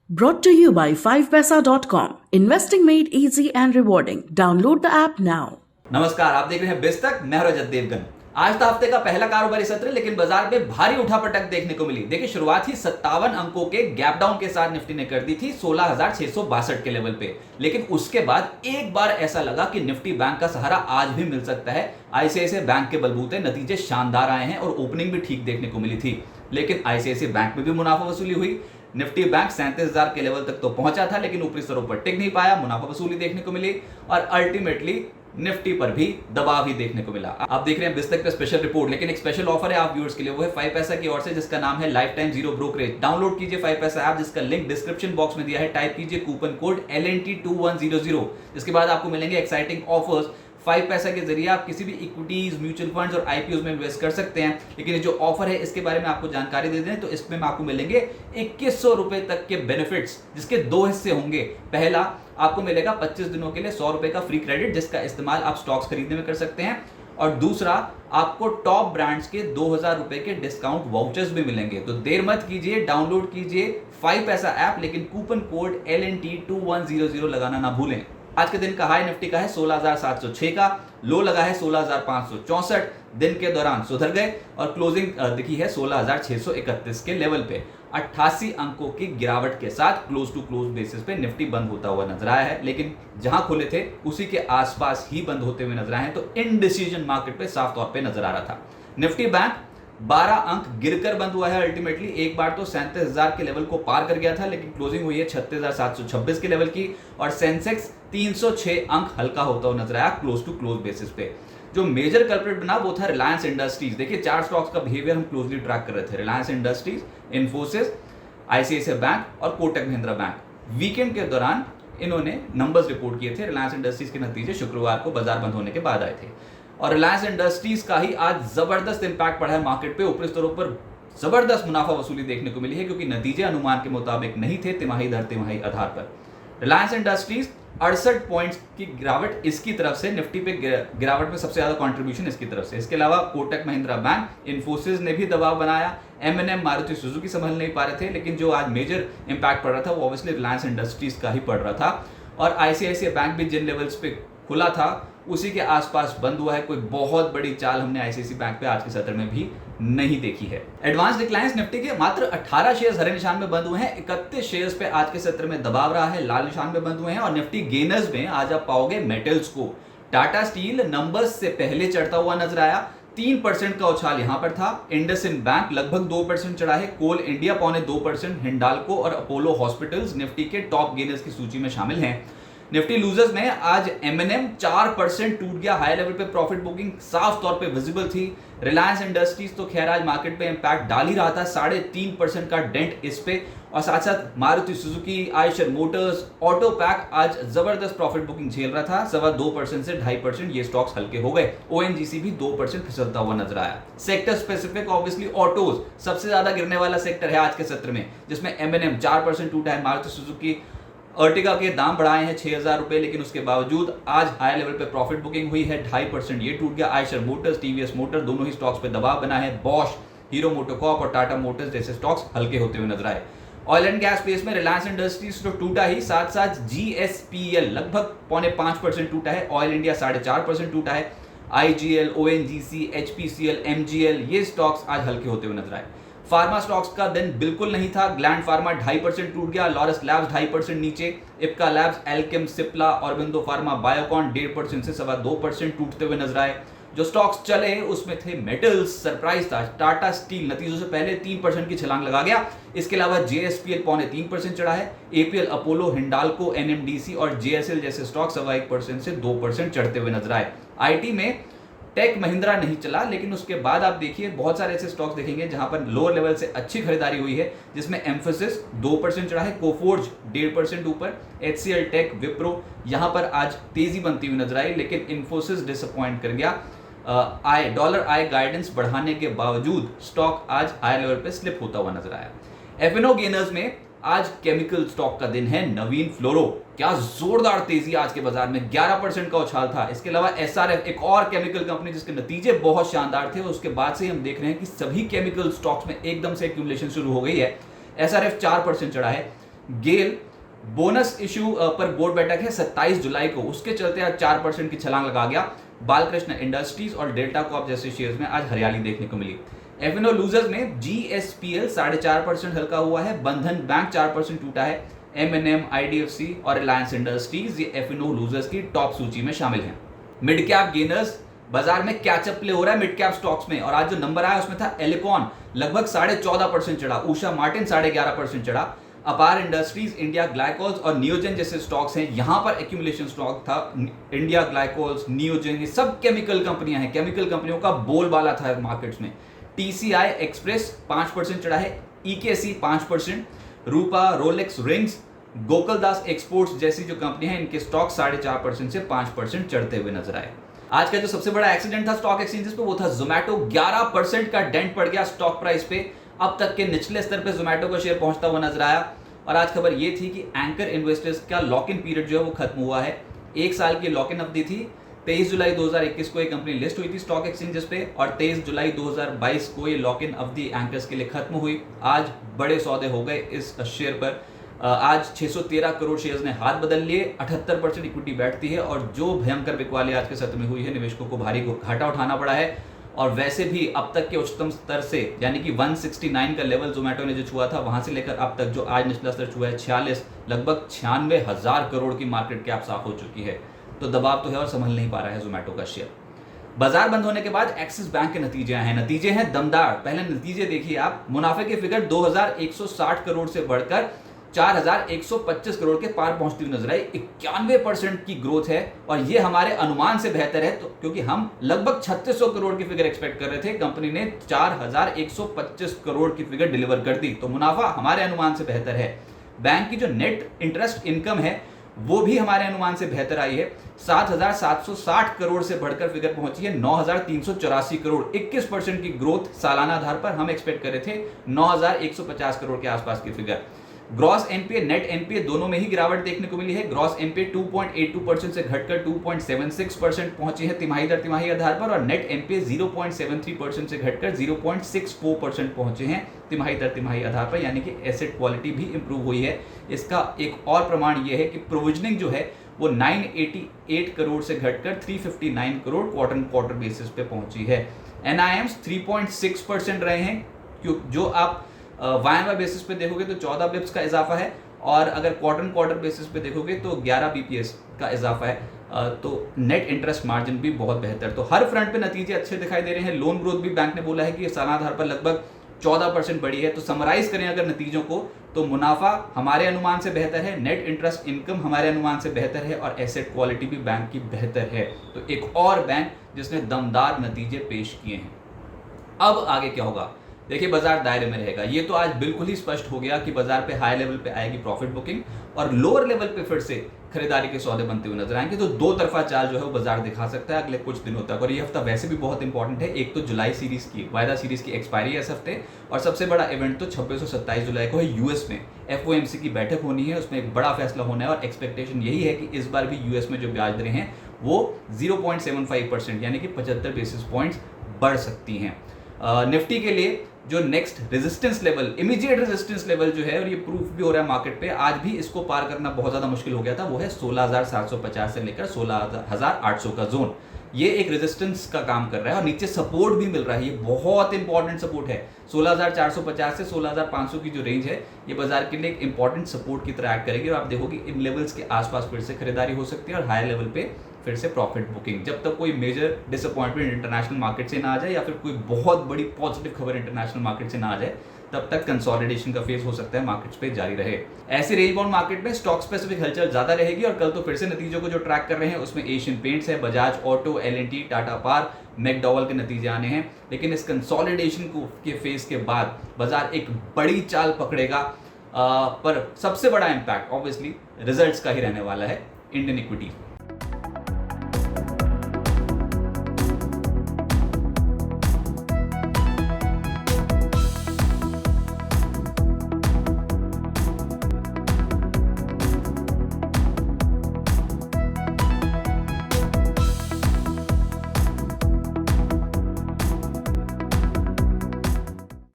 Brought to you by 5paisa.com. Investing made easy and rewarding. Download the app now. नमस्कार, आप देख रहे हैं बिस्तक। मैं रजत देवगन। आज तो हफ्ते का पहला कारोबारी सत्र, लेकिन बाजार में भारी उठापटक देखने को मिली। देखिए, शुरुआत ही 57 अंकों के गैप डाउन के साथ निफ्टी ने कर दी थी 16,662 के लेवल पे। लेकिन उसके बाद एक बार ऐसा लगा कि निफ्टी बैंक का सहारा आज भी मिल सकता है। आईसीआईसीआई बैंक के बलबूते नतीजे शानदार आए हैं और ओपनिंग भी ठीक देखने को मिली थी। लेकिन आईसीआईसीआई बैंक में भी मुनाफा वसूली हुई। निफ्टी बैंक 37,000 के लेवल तक तो पहुंचा था, लेकिन ऊपरी स्तरों पर टिक नहीं पाया। मुनाफा वसूली देखने को मिली और अल्टीमेटली निफ्टी पर भी दबाव ही देखने को मिला। आप देख रहे हैं बिस्तक पे स्पेशल रिपोर्ट, लेकिन एक स्पेशल ऑफर है आप व्यूअर्स के लिए। वो है 5 पैसा की ओर से, जिसका नाम है life time zero brokerage. Download कीजिए 5 पैसा ऐप, जिसका लिंक डिस्क्रिप्शन बॉक्स में दिया है। टाइप कीजिए कूपन कोड LNT2100। इसके बाद आपको मिलेंगे एक्साइटिंग ऑफर्स। 5 पैसा के जरिए आप किसी भी इक्विटीज, म्यूचुअल फंड्स और आईपीओ में इन्वेस्ट कर सकते हैं। लेकिन ये जो ऑफर है, इसके बारे में आपको जानकारी दे दें तो इसमें आपको मिलेंगे 2100 रुपए तक के बेनिफिट्स, जिसके दो हिस्से होंगे। पहला, आपको मिलेगा 25 दिनों के लिए 100 रुपए का फ्री क्रेडिट, जिसका इस्तेमाल आप स्टॉक्स खरीदने में कर सकते हैं। और दूसरा, आपको टॉप ब्रांड्स के 2000 रुपए के डिस्काउंट वाउचर्स भी मिलेंगे। तो देर मत कीजिए, डाउनलोड कीजिए 5 पैसा ऐप, लेकिन कूपन कोड LNT2100 लगाना ना भूलें। आज के दिन का हाई निफ्टी का है 16,706 का, लो लगा है 16,564। दिन के दौरान सुधर गए और क्लोजिंग दिखी है 16,631 के लेवल पे। 88 अंकों की गिरावट के साथ क्लोज टू क्लोज बेसिस पे निफ्टी बंद होता हुआ नजर आया है, लेकिन जहां खुले थे उसी के आसपास ही बंद होते हुए नजर आए हैं। तो इनडिसीजन मार्केट पे साफ तौर पे नजर आ रहा था। निफ्टी बैंक 12 अंक गिरकर बंद हुआ है। अल्टीमेटली एक बार तो 37,000 के लेवल को पार कर गया था, लेकिन क्लोजिंग हुई है 36,726 के लेवल की। और सेंसेक्स 306 अंक हल्का होता हुआ नजर आया क्लोज टू क्लोज बेसिस पे। जो मेजर कल्प्रिट बना वो था रिलायंस इंडस्ट्रीज। देखिए, चार स्टॉक्स का बिहेवियर हम क्लोजली ट्रैक कर रहे थे। Reliance industries, Infosys, ICICI bank और कोटक महिंद्रा बैंक। वीकेंड के दौरान इन्होंने नंबर्स रिपोर्ट किए थे। रिलायंस इंडस्ट्रीज के नतीजे शुक्रवार को बाजार बंद होने के बाद आए थे और रिलायंस इंडस्ट्रीज का ही आज जबरदस्त इंपैक्ट पड़ा है मार्केट पे। ऊपरी स्तरों पर जबरदस्त मुनाफा वसूली देखने को मिली है, क्योंकि नतीजे अनुमान के मुताबिक नहीं थे तिमाही दर तिमाही आधार पर। रिलायंस इंडस्ट्रीज 68 पॉइंट्स की गिरावट इसकी तरफ से, निफ्टी पे गिरावट में सबसे ज्यादा कंट्रीब्यूशन इसकी तरफ से। इसके अलावा कोटक महिंद्रा बैंक, इन्फोसिस ने भी दबाव बनाया। M&M, मारुति सुजुकी संभल नहीं पा रहे थे, लेकिन जो आज मेजर इंपैक्ट पड़ रहा था वो ऑब्वियसली रिलायंस इंडस्ट्रीज का ही पड़ रहा था। और आईसीआईसीआई बैंक भी जिन लेवल्स पे खुला था उसी के आसपास बंद हुआ है। कोई बहुत बड़ी चाल हमने आईसीआईसीआई बैंक पे आज के सत्र में भी नहीं देखी है। एडवांस डिक्लाइंस निफ्टी के मात्र 18 शेयर्स हरे निशान में बंद हुए हैं। 31 शेयर्स पे आज के सत्र में दबाव रहा है, लाल निशान में बंद हुए हैं। और निफ्टी गेनर्स में आज आप पाओगे मेटल्स को। टाटा स्टील नंबर्स से पहले चढ़ता हुआ नजर आया, 3% का उछाल यहां पर था। इंडसइंड बैंक लगभग 2% चढ़ा है। कोल इंडिया 0.25%, हिंडाल्को और अपोलो हॉस्पिटल्स निफ्टी के टॉप गेनर्स की सूची में शामिल हैं। निफ्टी लूजर्स में आज M&M 4% टूट गया। हाई लेवल पे प्रॉफिट बुकिंग साफ तौर पे विजिबल थी। रिलायंस इंडस्ट्रीज तो खैर आज मार्केट पे इंपैक्ट डाल ही रहा था, 3.5% का डेंट इस पे। और साथ साथ Maruti Suzuki, Eicher Motors, auto pack आज जबरदस्त प्रॉफिट बुकिंग झेल रहा था। 2.25% से 2.5% ये स्टॉक्स हल्के हो गए। ONGC भी 2% फिसलता हुआ नजर आया। सेक्टर स्पेसिफिक ऑब्वियसली ऑटोज सबसे ज्यादा गिरने वाला सेक्टर है आज के सत्र में, जिसमें M&M 4% टूटा है। मारुति सुजुकी अर्टिगा के दाम बढ़ाए हैं 6,000 रुपए, लेकिन उसके बावजूद आज हाई लेवल पे प्रॉफिट बुकिंग हुई है, 2.5% ये टूट गया। आयशर मोटर्स, टीवीएस मोटर दोनों ही स्टॉक्स पे दबाव बना है। बॉश, हीरो मोटोकॉर्प और टाटा मोटर्स जैसे स्टॉक्स हल्के होते हुए नजर आए। ऑयल एंड गैस स्पेस में रिलायंस इंडस्ट्रीज तो टूटा ही, साथ साथ GSPL लगभग 0.5% टूटा है। ऑयल इंडिया 4.5% टूटा है। IGL, ONGC, HPCL, MGL ये स्टॉक्स आज हल्के होते हुए नजर आए। फार्मा स्टॉक्स का दिन बिल्कुल नहीं था। ग्लैंड फार्मा 2.5% टूट गया। लॉरस लैब्स 2.5% नीचे। Ipca labs, Alkem, Cipla, Aurobindo pharma, Biocon 1.5% से 2.25% टूटते हुए नजर आए। जो स्टॉक्स चले उसमें थे मेटल्स, सरप्राइज था। टाटा स्टील नतीजों से पहले 3% की छलांग लगा गया। इसके अलावा JSPL 0.3% चढ़ा है। APL, अपोलो, हिंडाल्को, NMDC और JSL जैसे स्टॉक 1.25% से 2% चढ़ते हुए नजर आए। IT में टेक महिंद्रा नहीं चला, लेकिन उसके बाद आप देखिए बहुत सारे ऐसे स्टॉक्स देखेंगे जहां पर लोअर लेवल से अच्छी खरीदारी हुई है, जिसमें एम्फोसिस 2% चढ़ा है। कोफोर्ज 1.5% ऊपर। HCL टेक, विप्रो यहां पर आज तेजी बनती हुई नजर आई, लेकिन इन्फोसिस डिसअपॉइंट कर गया। डॉलर आई गाइडेंस बढ़ाने के बावजूद स्टॉक आज हाई लेवल पे स्लिप होता हुआ नजर आया। F&O गेनर्स में आज केमिकल स्टॉक का दिन है। नवीन फ्लोरो, क्या जोरदार तेजी आज के बाजार में, 11% का उछाल था। इसके अलावा SRF, एक और केमिकल कंपनी जिसके नतीजे बहुत शानदार थे, उसके बाद से हम देख रहे हैं कि सभी केमिकल स्टॉक्स में एकदम से एक्यूमुलेशन शुरू हो गई है। SRF 4% चढ़ा है। गेल बोनस इश्यू पर बोर्ड बैठक है 27 जुलाई को, उसके चलते आज 4% की छलांग लगा गया। बालकृष्ण इंडस्ट्रीज और डेल्टा कॉर्प जैसे शेयर्स में आज हरियाली देखने को मिली। एफएनओ लूजर्स में जीएसपीएल 4.5% हल्का हुआ है, बंधन बैंक 4% टूटा है, एमएनएम, आईडीएफसी और रिलायंस इंडस्ट्रीज ये एफएनओ लूजर्स की टॉप सूची में शामिल हैं। मिड कैप गेनर्स, बाजार में कैचअप प्ले हो रहा है मिड कैप स्टॉक्स में, और आज जो नंबर आया उसमें था एलिकॉन लगभग 14.5% चढ़ा, उषा मार्टिन 11.5% चढ़ा, अपार इंडस्ट्रीज, इंडिया ग्लाइकोल्स और नियोजन जैसे स्टॉक्स हैं, यहां पर एक्यूमुलेशन स्टॉक था। इंडिया ग्लाइकोल्स, नियोजन, ये सब केमिकल कंपनियां हैं, केमिकल कंपनियों का बोलबाला था मार्केट्स में। टीसीआई एक्सप्रेस 5% चढ़ा है, ईकेसी 5%, रूपा, रोलेक्स, रिंग्स, गोकुलदास एक्सपोर्ट्स जैसी जो कंपनियां हैं इनके स्टॉक 4.5% से 5% चढ़ते हुए नजर आए। आज का जो सबसे बड़ा एक्सीडेंट था स्टॉक एक्सचेंजेस पे वो था जोमैटो, 11% का डेंट पड़ गया स्टॉक प्राइस पे। अब तक के निचले स्तर पे जोमैटो का शेयर पहुंचता हुआ नजर आया। और आज खबर ये थी कि एंकर इन्वेस्टर्स का लॉक इन पीरियड जो है वो खत्म हुआ है। 1 साल की लॉक इन अवधि थी। 23 जुलाई 2021 को ये कंपनी लिस्ट हुई थी स्टॉक एक्सचेंजेस पे और 23 जुलाई 2022 को ये लॉक इन अवधि एंकर्स के लिए खत्म हुई। आज बड़े सौदे हो गए इस शेयर पर। आज 613 करोड़ शेयर्स ने हाथ बदल लिए, 78% इक्विटी बैठती है और जो भयंकर बिकवाली आज के सत्र में हुई है निवेशकों को भारी घाटा उठाना पड़ा है। और वैसे भी अब तक के उच्चतम स्तर से यानी कि 169 का लेवल जोमैटो ने जो छुआ था वहां से लेकर अब तक जो आज निचला स्तर छुआ है 46, लगभग 96,000 करोड़ की मार्केट कैप साफ हो चुकी है। तो दबाव तो है और संभल नहीं पा रहा है जोमैटो का शेयर। बाजार बंद होने के बाद एक्सिस बैंक के नतीजे आए हैं। नतीजे हैं दमदार। पहले नतीजे देखिए आप। मुनाफे के फिगर 2160 करोड़ से बढ़कर 4125 करोड़ के पार पहुंचती हुई नजर आई। 91% की ग्रोथ है और यह हमारे अनुमान से बेहतर है, तो क्योंकि हम लगभग 3600 करोड़ की फिगर एक्सपेक्ट कर रहे थे, कंपनी ने 4125 करोड़ की फिगर डिलीवर कर दी, तो मुनाफा हमारे अनुमान से बेहतर है। बैंक की जो नेट इंटरेस्ट इनकम है वो भी हमारे अनुमान से बेहतर आई है। 7760 करोड़ से बढ़कर फिगर पहुंची है 9384 करोड़। 21% की ग्रोथ सालाना आधार पर हम एक्सपेक्ट कर रहे थे, 9150 करोड़ के आसपास की figure. Gross NPA, net NPA दोनों में ही गिरावट देखने को मिली है। ग्रॉस एनपीए 2.82% से घटकर 2.76% पहुंची है तिमाही दर तिमाही आधार पर, और नेट एनपीए 0.73% से घटकर 0.64% पहुंचे हैं तिमाही दर तिमाही आधार पर, यानी कि एसेट क्वालिटी भी इंप्रूव हुई है। इसका एक और प्रमाण यह है कि प्रोविजनिंग जो है वो 988 करोड़ से घटकर 359 करोड़ क्वार्टर बेसिस पे पहुंची है। एनआईएम्स 3.6% रहे हैं, जो आप वाई बेसिस पे देखोगे तो 14 बिप्स का इजाफा है, और अगर क्वार्टर बेसिस पे देखोगे तो 11 बीपीएस का इजाफा है। तो नेट इंटरेस्ट मार्जिन भी बहुत बेहतर। तो हर फ्रंट पे नतीजे अच्छे दिखाई दे रहे हैं। लोन ग्रोथ भी बैंक ने बोला है कि सालाना आधार पर लगभग 14% बढ़ी है। तो समराइज करें अगर नतीजों को, तो मुनाफा हमारे अनुमान से बेहतर है, नेट इंटरेस्ट इनकम हमारे अनुमान से बेहतर है, और एसेट क्वालिटी भी बैंक की बेहतर है। तो एक और बैंक जिसने दमदार नतीजे पेश किए हैं। अब आगे क्या होगा? देखिए, बाजार दायरे में रहेगा। ये तो आज बिल्कुल ही स्पष्ट हो गया कि बाजार पे हाई लेवल पे आएगी प्रॉफिट बुकिंग और लोअर लेवल पे फिर से खरीदारी के सौदे बनते हुए नजर आएंगे। तो दो तरफा चाल जो है वो बाजार दिखा सकता है अगले कुछ दिनों तक। और ये हफ्ता वैसे भी बहुत इंपॉर्टेंट है। एक तो जुलाई सीरीज की, वायदा सीरीज की एक्सपायरी है इस हफ्ते, और सबसे बड़ा इवेंट तो 26 और 27 जुलाई को है यूएस में एफओएमसी की बैठक होनी है। उसमें एक बड़ा फैसला होना है और एक्सपेक्टेशन यही है कि इस बार भी यूएस में जो ब्याज दरें हैं वो 0.75% यानी कि 75 बेसिस पॉइंट्स बढ़ सकती हैं। निफ्टी के लिए जो next resistance level, immediate resistance level जो है, और ये प्रूफ भी हो रहा है मार्केट पे, आज भी इसको पार करना बहुत ज्यादा मुश्किल हो गया था, वो है 16,750 से लेकर 16,800 का जोन। ये एक रेजिस्टेंस का काम कर रहा है और नीचे सपोर्ट भी मिल रहा है। ये बहुत इंपॉर्टेंट सपोर्ट है। 16,450 से 16,500 की जो रेंज है ये बाजार के लिए एक इंपॉर्टेंट सपोर्ट की तरह एक्ट करेगी, और आप देखोगे इन लेवल्स के आसपास फिर से खरीदारी हो सकती है और हाई लेवल पे फिर से प्रॉफिट बुकिंग। जब तक कोई मेजर डिसअपॉइंटमेंट इंटरनेशनल मार्केट से ना आ जाए या फिर कोई बहुत बड़ी पॉजिटिव खबर इंटरनेशनल मार्केट से ना आ जाए, तब तक कंसोलिडेशन का फेज हो सकता है मार्केट्स पे जारी रहे। ऐसे रेंज बाउंड मार्केट में स्टॉक स्पेसिफिक हलचल ज्यादा रहेगी। और कल तो फिर से नतीजों को जो ट्रैक कर रहे हैं उसमें एशियन पेंट्स है, बजाज ऑटो, एल&टी, टाटा पार, मैकडॉवल के नतीजे आने हैं। लेकिन इस कंसोलिडेशन के फेज के बाद बाजार एक बड़ी चाल पकड़ेगा, पर सबसे बड़ा इंपैक्ट ऑब्वियसली रिजल्ट्स का ही रहने वाला है इंडियन इक्विटी